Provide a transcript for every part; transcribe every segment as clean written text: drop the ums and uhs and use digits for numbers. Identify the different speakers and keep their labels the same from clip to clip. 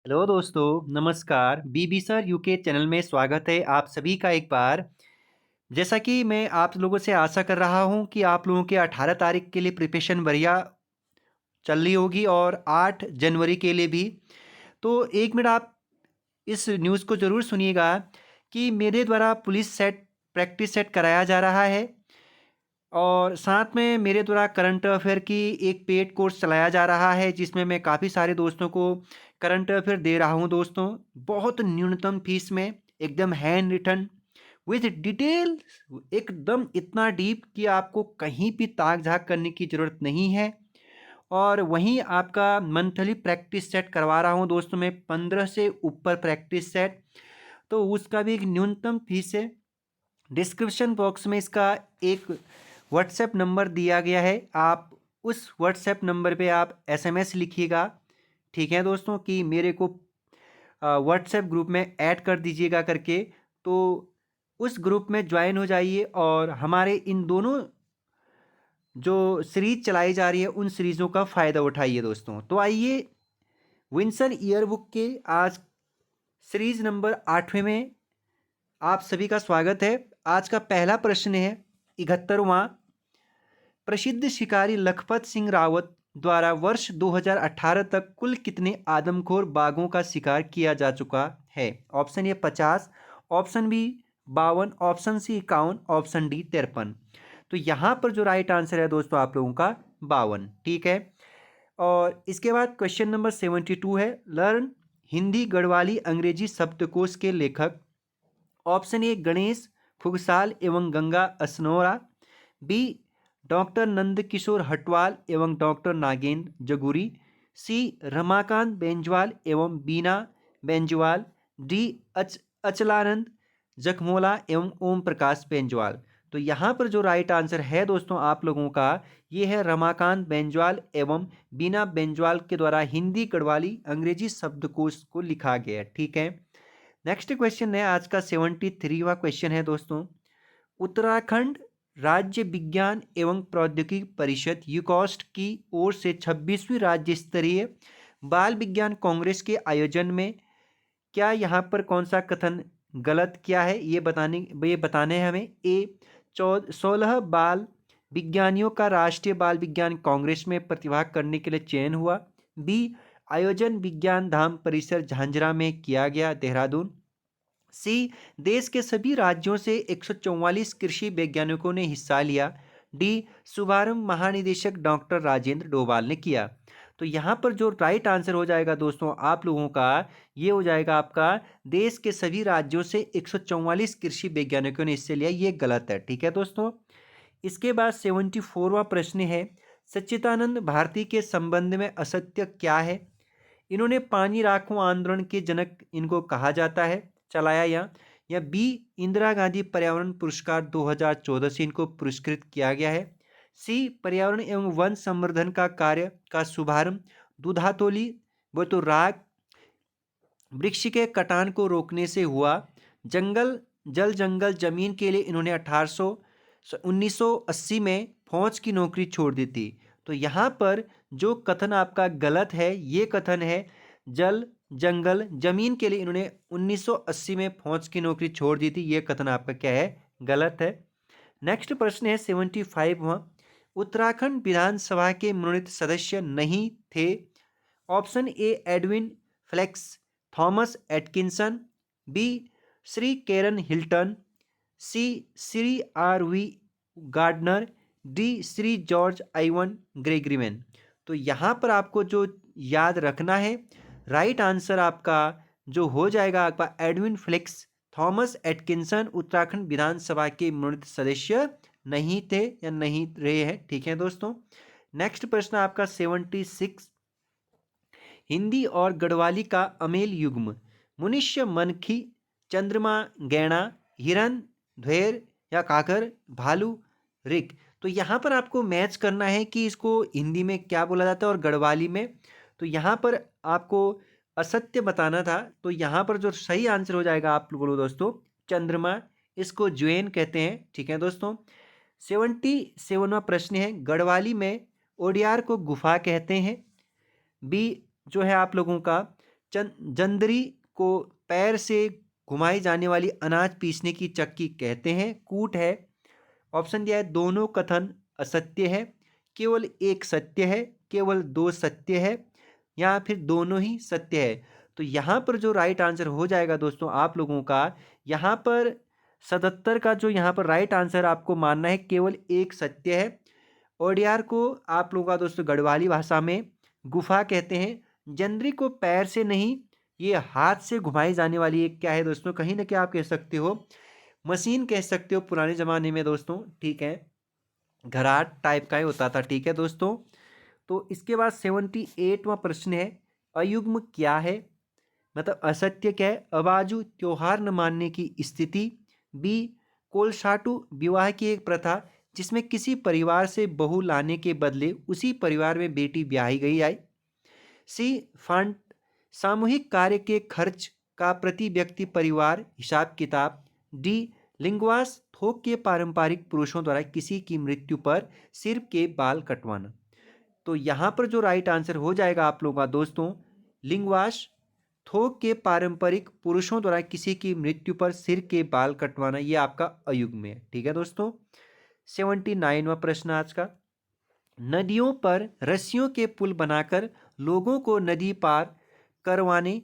Speaker 1: Hello दोस्तों, नमस्कार। बीबी sir UK channel में स्वागत है आप सभी का एक बार। जैसा कि मैं आप लोगों से आशा कर रहा हूं कि आप लोगों के 18 तारीख के लिए प्रिपरेशन बढ़िया चल रही होगी और 8 जनवरी के लिए भी। तो 1 मिनट आप इस न्यूज़ को ज़रूर सुनिएगा कि मेरे द्वारा पुलिस सेट प्रैक्टिस सेट कराया जा रहा है और साथ में मेरे द्वारा करंट अफेयर की एक पेड कोर्स चलाया जा रहा है जिसमें मैं काफ़ी सारे दोस्तों को करंट अफेयर दे रहा हूं दोस्तों, बहुत न्यूनतम फीस में, एकदम हैंड रिटन विथ डिटेल, एकदम इतना डीप कि आपको कहीं भी ताक झाक करने की ज़रूरत नहीं है। और वहीं आपका मंथली प्रैक्टिस सेट करवा रहा हूं दोस्तों मैं, 15 से ऊपर प्रैक्टिस सेट, तो उसका भी एक न्यूनतम फीस है। डिस्क्रिप्शन बॉक्स में इसका एक व्हाट्सएप नंबर दिया गया है, आप उस व्हाट्सएप नंबर पे आप एसएमएस लिखिएगा, ठीक है दोस्तों, कि मेरे को व्हाट्सएप ग्रुप में ऐड कर दीजिएगा करके। तो उस ग्रुप में ज्वाइन हो जाइए और हमारे इन दोनों जो सीरीज चलाई जा रही है उन सीरीज़ों का फ़ायदा उठाइए दोस्तों। तो आइए विंसन ईयर बुक के आज सीरीज नंबर 8वें में आप सभी का स्वागत है। आज का पहला प्रश्न है 71वां। प्रसिद्ध शिकारी लखपत सिंह रावत द्वारा वर्ष 2018 तक कुल कितने आदमखोर बाघों का शिकार किया जा चुका है? Option A 50, option B 52, option C 51, option D 53। तो यहाँ पर जो राइट आंसर है दोस्तों आप लोगों का 52, ठीक है। और इसके बाद क्वेश्चन नंबर 72 है, लर्न हिंदी गढ़वाली अंग्रेजी शब्दकोश के लेखक। ऑप्शन ए गणेश फुगसाल एवं गंगा असनोरा, बी डॉक्टर नंदकिशोर हटवाल एवं डॉक्टर नागेंद्र जगूरी, सी रमाकांत बेंजवाल एवं बीना बेंजवाल, डी अचलानंद जखमोला एवं ओम प्रकाश बेंजवाल। तो यहाँ पर जो राइट आंसर है दोस्तों आप लोगों का, ये है रमाकांत बेंजवाल एवं बीना बेंजवाल के द्वारा हिंदी गढ़वाली अंग्रेजी शब्दकोश को लिखा गया, ठीक है। नेक्स्ट क्वेश्चन है आज का 73वां क्वेश्चन है दोस्तों। उत्तराखंड राज्य विज्ञान एवं प्रौद्योगिकी परिषद यूकॉस्ट की ओर से 26वीं राज्य स्तरीय बाल विज्ञान कांग्रेस के आयोजन में क्या यहाँ पर कौन सा कथन गलत किया है, ये बताने हैं हमें। ए 16 बाल विज्ञानियों का राष्ट्रीय बाल विज्ञान कांग्रेस में प्रतिभाग करने के लिए चयन हुआ। बी आयोजन विज्ञान धाम परिसर झांझरा में किया गया, देहरादून। सी देश के सभी राज्यों से 144 कृषि वैज्ञानिकों ने हिस्सा लिया। डी शुभारंभ महानिदेशक डॉक्टर राजेंद्र डोभाल ने किया। तो यहाँ पर जो राइट आंसर हो जाएगा दोस्तों आप लोगों का, ये हो जाएगा आपका देश के सभी राज्यों से 144 कृषि वैज्ञानिकों ने हिस्सा लिया, ये गलत है, ठीक है दोस्तों। इसके बाद 74वां प्रश्न है, सच्चिदानंद भारती के संबंध में असत्य क्या है? इन्होंने पानी राखो आंदोलन के जनक इनको कहा जाता है, चलाया या बी इंदिरा गांधी पर्यावरण पुरस्कार 2014 से इनको पुरस्कृत किया गया है। सी पर्यावरण एवं वन संवर्धन का कार्य का शुभारंभ दूधातोली वो तो राग वृक्ष के कटान को रोकने से हुआ। जंगल जमीन के लिए इन्होंने 1980 में फौज की नौकरी छोड़ दी थी। तो यहाँ पर जो कथन आपका गलत है, ये कथन है जल जंगल जमीन के लिए इन्होंने 1980 में फौज की नौकरी छोड़ दी थी, ये कथन आपका क्या है, गलत है। नेक्स्ट प्रश्न है 75वां, उत्तराखंड विधानसभा के मनोनीत सदस्य नहीं थे। Option A Edwin Flex, Thomas Atkinson, B Shri Kieran Hilton, C Shri R V Gardner, D Shri George Ivan Gregoryman. तो यहाँ पर आपको जो याद रखना है, राइट आंसर आपका जो हो जाएगा आपका Edwin Flex Thomas Atkinson Uttarakhand विधानसभा के मनोनीत सदस्य नहीं थे या नहीं रहे हैं, ठीक है दोस्तों। नेक्स्ट प्रश्न आपका 76, हिंदी और गढ़वाली का अमेल युग्म मनुष्य मनखी चंद्रमा गैणा हिरन ध्वेर या काकर भालू रिक। तो यहाँ पर आपको मैच करना है कि इसको हिंदी में क्या बोला जाता है और गढ़वाली में। तो यहाँ पर आपको असत्य बताना था, तो यहाँ पर जो सही आंसर हो जाएगा आप बोलो दोस्तों चंद्रमा, इसको ज्वेन कहते हैं, ठीक है दोस्तों। 77वां प्रश्न है, गढ़वाली में ओडियार को गुफा कहते हैं। बी जो है आप लोगों का जंदरी को पैर से घुमाई जाने वाली अनाज पीसने की चक्की कहते हैं। कूट है। ऑप्शन दिया है दोनों कथन असत्य है, केवल एक सत्य है, केवल दो सत्य है, या फिर दोनों ही सत्य है। तो यहाँ पर जो राइट आंसर हो जाएगा दोस्तों आप लोगों का, यहाँ पर 77 का जो यहाँ पर राइट आंसर आपको मानना है केवल एक सत्य है। ओडियार को आप लोगों का दोस्तों गढ़वाली भाषा में गुफा कहते हैं। जंदरी को पैर से नहीं, ये हाथ से घुमाई जाने वाली एक क्या है दोस्तों, कहीं ना क्या आप कह सकते हो मशीन कह सकते हो पुराने ज़माने में दोस्तों, ठीक है, घराट टाइप का ही होता था, ठीक है दोस्तों। तो इसके बाद 78वां प्रश्न है, अयुग्म क्या है, मतलब असत्य क्या है। अबाजू त्योहार न मानने की स्थिति। बी कोलसाटू विवाह की एक प्रथा जिसमें किसी परिवार से बहू लाने के बदले उसी परिवार में बेटी ब्याही गई आई। सी फंड सामूहिक कार्य के खर्च का प्रति व्यक्ति परिवार हिसाब किताब। डी लिंगवास थोक के पारंपरिक पुरुषों द्वारा किसी की मृत्यु पर सिर के बाल कटवाना। तो यहाँ पर जो राइट आंसर हो जाएगा आप लोगों का दोस्तों, लिंगवास थोक के पारंपरिक पुरुषों द्वारा किसी की मृत्यु पर सिर के बाल कटवाना, ये आपका अयुग्म है, ठीक है दोस्तों। 79वां प्रश्न आज का, नदियों पर रस्सियों के पुल बनाकर लोगों को नदी पार करवाने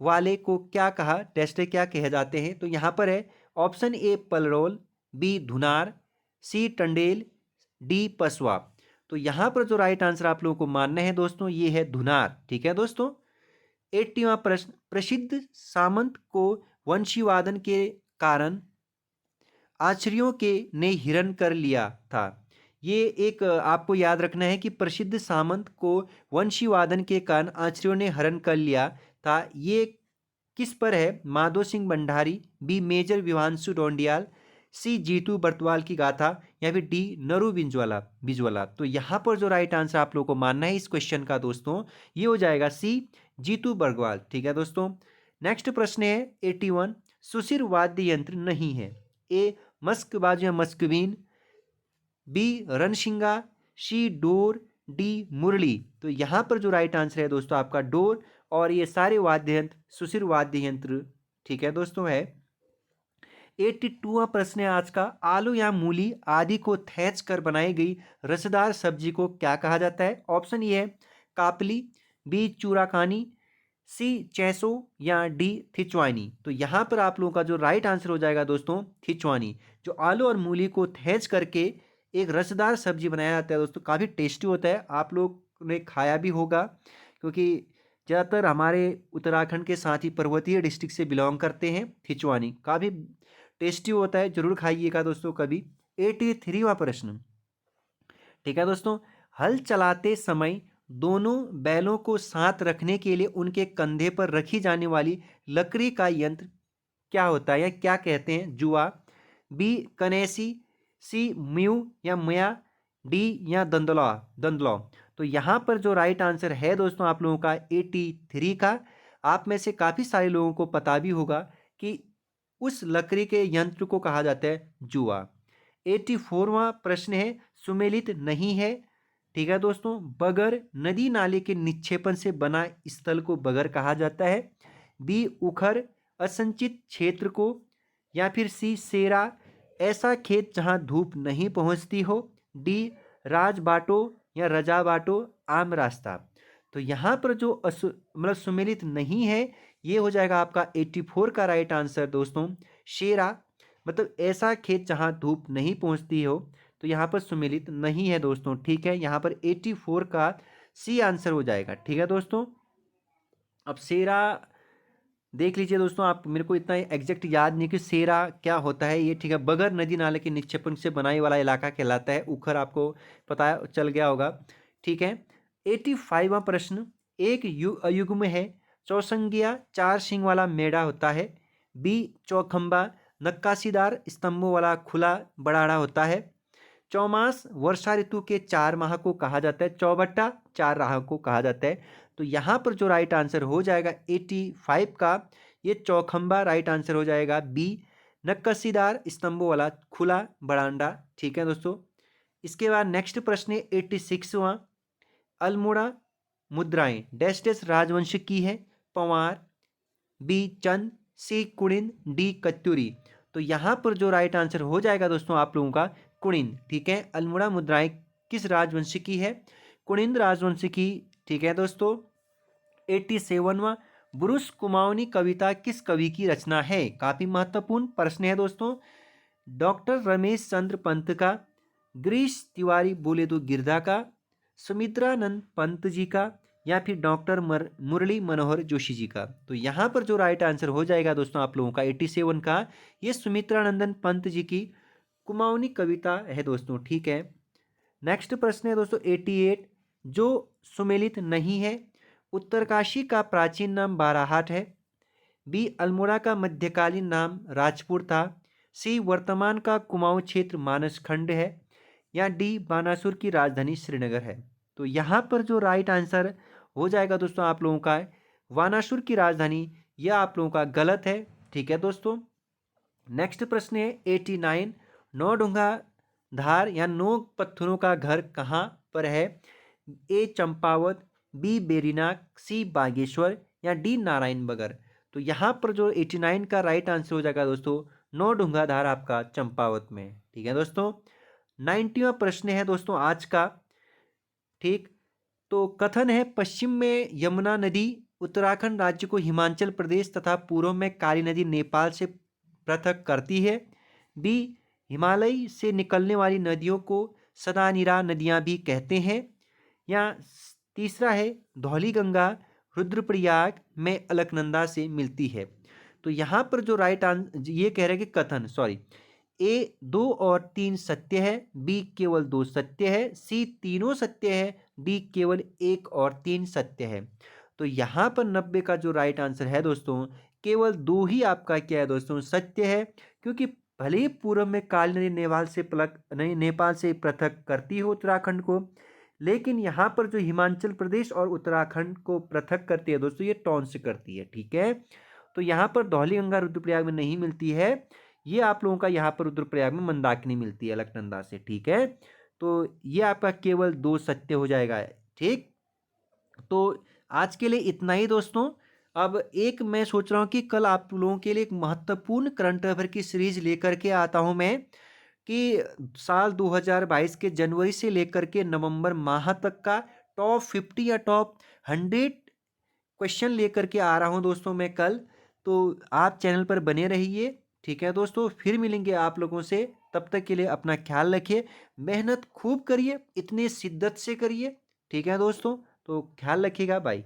Speaker 1: वाले को क्या कहा, टेस्ट क्या कहे जाते हैं। तो यहाँ पर है ऑप्शन ए पलरोल, बी धुनार, सी टंडेल, डी पसवा। तो यहाँ पर जो राइट आंसर आप लोगों को मानना है दोस्तों, ये है धुनार, ठीक है दोस्तों। 80वां प्रश्न, प्रसिद्ध सामंत को वंशीवादन के कारण आचार्यों के ने हिरण कर लिया था। ये एक आपको याद रखना है कि प्रसिद्ध सामंत को वंशीवादन के कारण आचार्यों ने हरण कर लिया था। ये किस पर है, माधो सिंह भंडारी, बी मेजर विवांशु डोंडियाल, सी जीतू बर्तवाल की गाथा, या फिर डी नरू बिंजवाला बिजवाला। तो यहाँ पर जो राइट आंसर आप लोगों को मानना है इस क्वेश्चन का दोस्तों, ये हो जाएगा सी जीतू बर्गवाल, ठीक है दोस्तों। नेक्स्ट प्रश्न है 81, सुशिर वाद्य यंत्र नहीं है। ए मस्क बाजू या मस्कबीन, बी रणशिंगा, सी डोर, डी मुरली। तो यहाँ पर जो राइट आंसर है दोस्तों आपका डोर, और ये सारे वाद्य यंत्र सुशिर वाद्य यंत्र, ठीक है दोस्तों है। 82वां प्रश्न है आज का, आलू या मूली आदि को थैच कर बनाई गई रसदार सब्जी को क्या कहा जाता है। ऑप्शन ये है कापली, बी चूराकानी, सी चैसो, या डी थिचवानी। तो यहाँ पर आप लोगों का जो राइट आंसर हो जाएगा दोस्तों थिचवानी। जो आलू और मूली को थैच करके एक रसदार सब्जी बनाया जाता है दोस्तों, काफ़ी टेस्टी होता है, आप लोग ने खाया भी होगा क्योंकि ज़्यादातर हमारे उत्तराखंड के साथ ही पर्वतीय डिस्ट्रिक्ट से बिलोंग करते हैं। थिचवानी काफ़ी टेस्टी होता है, जरूर खाइएगा दोस्तों कभी। 83वां प्रश्न, ठीक है दोस्तों, हल चलाते समय दोनों बैलों को साथ रखने के लिए उनके कंधे पर रखी जाने वाली लकड़ी का यंत्र क्या होता है या क्या कहते हैं। जुआ, बी कनेसी, सी म्यू या मया, डी या दंदलौ दंदलौ। तो यहाँ पर जो राइट आंसर है दोस्तों आप लोगों का 83 का, आप में से काफ़ी सारे लोगों को पता भी होगा कि उस लकड़ी के यंत्र को कहा जाता है जुआ। 84वां प्रश्न है, सुमेलित नहीं है, ठीक है दोस्तों। बगर नदी नाले के निक्षेपण से बना स्थल को बगर कहा जाता है। बी उखर असंचित क्षेत्र को, या फिर सी सेरा ऐसा खेत जहां धूप नहीं पहुंचती हो। डी राज बाटो या रजा बाटो आम रास्ता। तो यहाँ पर जो मतलब सुमेलित नहीं है, ये हो जाएगा आपका 84 का राइट आंसर दोस्तों। शेरा मतलब ऐसा खेत जहाँ धूप नहीं पहुँचती हो, तो यहाँ पर सुमेलित नहीं है दोस्तों, ठीक है। यहाँ पर 84 का सी आंसर हो जाएगा, ठीक है दोस्तों। अब शेरा देख लीजिए दोस्तों, आप मेरे को इतना एग्जैक्ट याद नहीं कि शेरा क्या होता है ये, ठीक है। बगर नदी नाले के निक्षेपण से बनाई वाला इलाका कहलाता है। उखर आपको पता चल गया होगा, ठीक है। 85वां प्रश्न, एक अयुग्म है, चौसंगिया चार सिंग वाला मेढ़ा होता है। बी चौखंबा नक्काशीदार स्तंभों वाला खुला बड़ाड़ा होता है। चौमास वर्षा ऋतु के 4 माह को कहा जाता है। चौबट्टा 4 राह को कहा जाता है। तो यहाँ पर जो राइट आंसर हो जाएगा 85 का, ये चौखंबा राइट आंसर हो जाएगा। बी नक्काशीदार स्तंभों वाला खुला बरांडा, ठीक है दोस्तों। इसके बाद नेक्स्ट प्रश्न है 86वां, अल्मोड़ा मुद्राएं डैश डैश राजवंश की है। पंवार, बी चंद, सी कुणिन, डी कत्यूरी। तो यहाँ पर जो राइट आंसर हो जाएगा दोस्तों आप लोगों का कुणिन। ठीक है, अल्मोड़ा मुद्राएं किस राजवंश की है? कुणिन राजवंश की। ठीक है दोस्तों। 87वां, ब्रूस कुमाऊनी कविता किस कवि की रचना है? काफी महत्वपूर्ण प्रश्न है दोस्तों। डॉक्टर रमेश चंद्र पंत का, गिरीश तिवारी बोले तो गिरधा का, सुमित्रानंद पंत जी का, या फिर डॉक्टर मुरली मनोहर जोशी जी का। तो यहाँ पर जो राइट आंसर हो जाएगा दोस्तों आप लोगों का 87 का, ये सुमित्रानंदन पंत जी की कुमाऊनी कविता है दोस्तों। ठीक है, नेक्स्ट प्रश्न है दोस्तों 88, जो सुमेलित नहीं है। उत्तरकाशी का प्राचीन नाम बाराहाट है, बी अल्मोड़ा का मध्यकालीन नाम राजपुर था, सी वर्तमान का कुमाऊं क्षेत्र मानस खंड है, या डी बानासुर की राजधानी श्रीनगर है। तो यहाँ पर जो राइट आंसर हो जाएगा दोस्तों आप लोगों का है वानासुर की राजधानी, यह आप लोगों का गलत है। ठीक है दोस्तों। नेक्स्ट प्रश्न है 89, नौडुंगा धार या नौ पत्थरों का घर कहाँ पर है? ए चंपावत, बी बेरीनाग, सी बागेश्वर, या डी नारायण बगर। तो यहाँ पर जो 89 का राइट आंसर हो जाएगा दोस्तों नौडुंगा धार आपका चंपावत में। ठीक है दोस्तों। 90वां प्रश्न है दोस्तों आज का। ठीक, तो कथन है पश्चिम में यमुना नदी उत्तराखंड राज्य को हिमाचल प्रदेश तथा पूर्व में काली नदी नेपाल से पृथक करती है, बी हिमालय से निकलने वाली नदियों को सदानीरा नदियां भी कहते हैं, या तीसरा है धौली गंगा रुद्रप्रयाग में अलकनंदा से मिलती है। तो यहाँ पर जो राइट आंसर ये कह रहे हैं कि कथन सॉरी ए 2 और 3 सत्य है, बी केवल 2 सत्य है, सी तीनों सत्य है, डी केवल 1 और 3 सत्य है। तो यहाँ पर 90 का जो राइट आंसर है दोस्तों केवल 2 ही आपका क्या है दोस्तों सत्य है, क्योंकि भले ही पूर्व में काली नदी नेपाल से पृथक करती हो उत्तराखंड को, लेकिन यहाँ पर जो हिमाचल प्रदेश और उत्तराखंड को पृथक करती है दोस्तों ये टॉन से करती है। ठीक है, तो यहाँ पर धौली गंगा रुद्रप्रयाग में नहीं मिलती है, ये आप लोगों का यहाँ पर रुद्रप्रयाग में मंदाकिनी मिलती है अलकनंदा से। ठीक है, तो ये आपका केवल 2 सत्य हो जाएगा। ठीक, तो आज के लिए इतना ही दोस्तों। अब एक मैं सोच रहा हूँ कि कल आप लोगों के लिए एक महत्वपूर्ण करंट अफेयर की सीरीज लेकर के आता हूँ मैं, कि साल 2022 के जनवरी से लेकर के नवंबर माह तक का टॉप 50 या टॉप 100 क्वेश्चन लेकर के आ रहा हूं दोस्तों मैं कल। तो आप चैनल पर बने रहिए। ठीक है दोस्तों, फिर मिलेंगे आप लोगों से, तब तक के लिए अपना ख्याल रखिए, मेहनत खूब करिए, इतने शिद्दत से करिए। ठीक है दोस्तों, तो ख्याल रखिएगा, बाय।